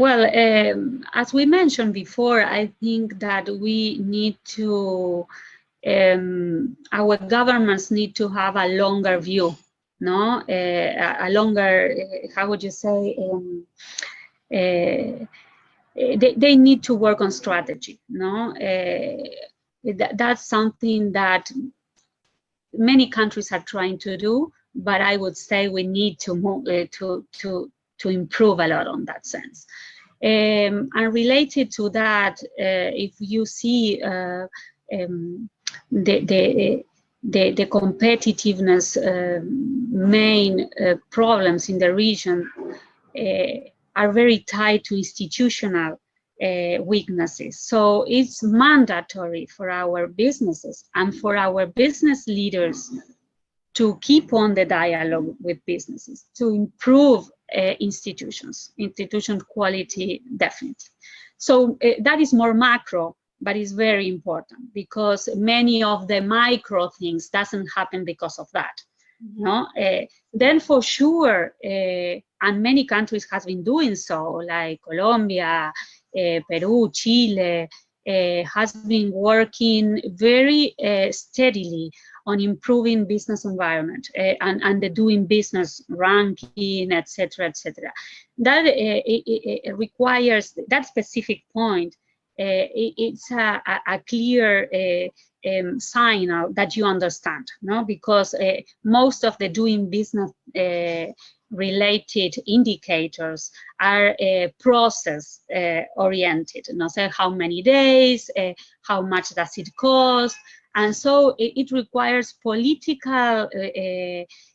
Well, as we mentioned before, I think that we need to, our governments need to have a longer view, no? A longer, how would you say, they need to work on strategy, no? That's something that many countries are trying to do, but I would say we need to move, to improve a lot on that sense. And related to that, if you see the competitiveness main problems in the region are very tied to institutional weaknesses. So it's mandatory for our businesses and for our business leaders to keep on the dialogue with businesses, to improve institution quality, definitely. So that is more macro, but it's very important because many of the micro things doesn't happen because of that. No, then for sure, and many countries has been doing so, like Colombia, Peru, Chile, has been working very steadily on improving business environment and the doing business ranking, etc., etc. That it requires that specific point. It's a clear signal that you understand, no? Because most of the doing business related indicators are process oriented, no? So how many days, how much does it cost, and so it requires political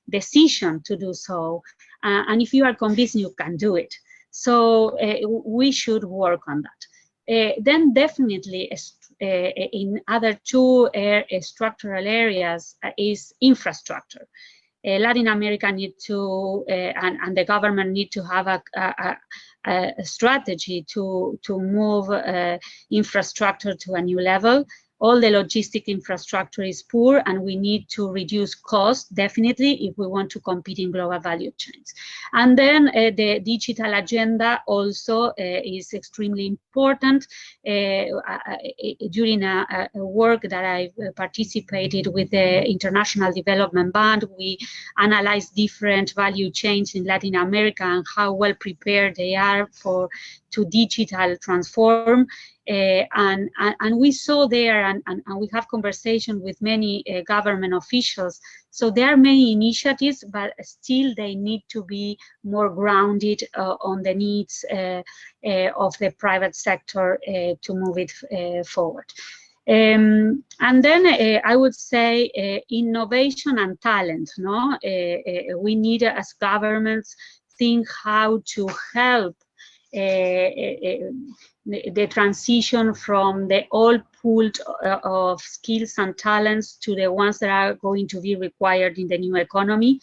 decision to do so, and if you are convinced, you can do it. So we should work on that. Then definitely in other two structural areas is infrastructure. Latin America need to, and the government need to have a strategy to move infrastructure to a new level. All the logistic infrastructure is poor, and we need to reduce costs, definitely, if we want to compete in global value chains. And then the digital agenda also is extremely important. During a work that I participated with the International Development Bank, we analyzed different value chains in Latin America and how well prepared they are to digital transform. And we saw there, and we have conversation with many government officials. So there are many initiatives, but still they need to be more grounded on the needs of the private sector to move it forward. And then I would say innovation and talent. No, we need as governments think how to help the transition from the old pool of skills and talents to the ones that are going to be required in the new economy.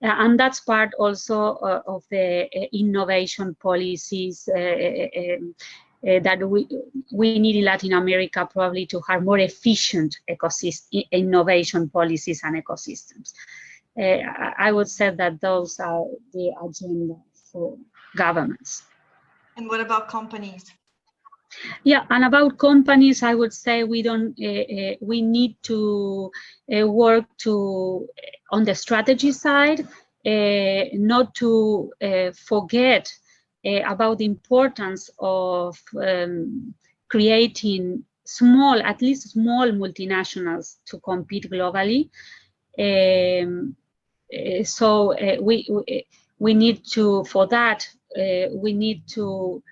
And that's part also of the innovation policies that we need in Latin America, probably to have more efficient innovation policies and ecosystems. I would say that those are the agenda for governments. And what about companies? Yeah, and about companies, I would say we don't. We need to work on the strategy side, not to forget about the importance of creating at least small multinationals to compete globally. So we need to, for that, we need to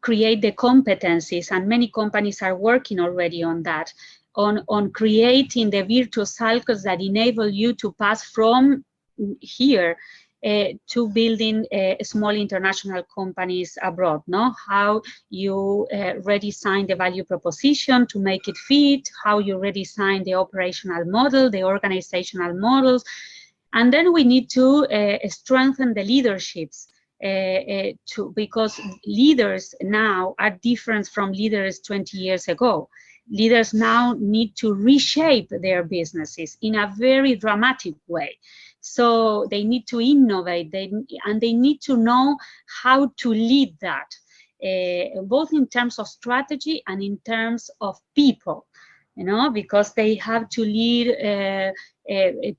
create the competencies, and many companies are working already on that, on creating the virtuous cycles that enable you to pass from here to building small international companies abroad. No, how you redesign the value proposition to make it fit, how you redesign the operational model, the organizational models, and then we need to strengthen the leaderships. Because leaders now are different from leaders 20 years ago. Leaders now need to reshape their businesses in a very dramatic way. So they need to innovate, and they need to know how to lead that, both in terms of strategy and in terms of people, you know, because they have to lead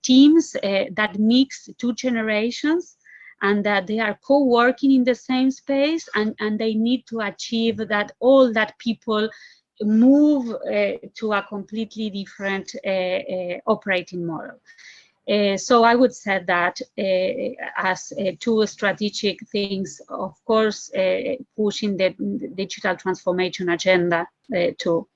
teams that mix two generations, and that they are co-working in the same space, and they need to achieve that all that people move to a completely different operating model. So I would say that as two strategic things, of course, pushing the digital transformation agenda to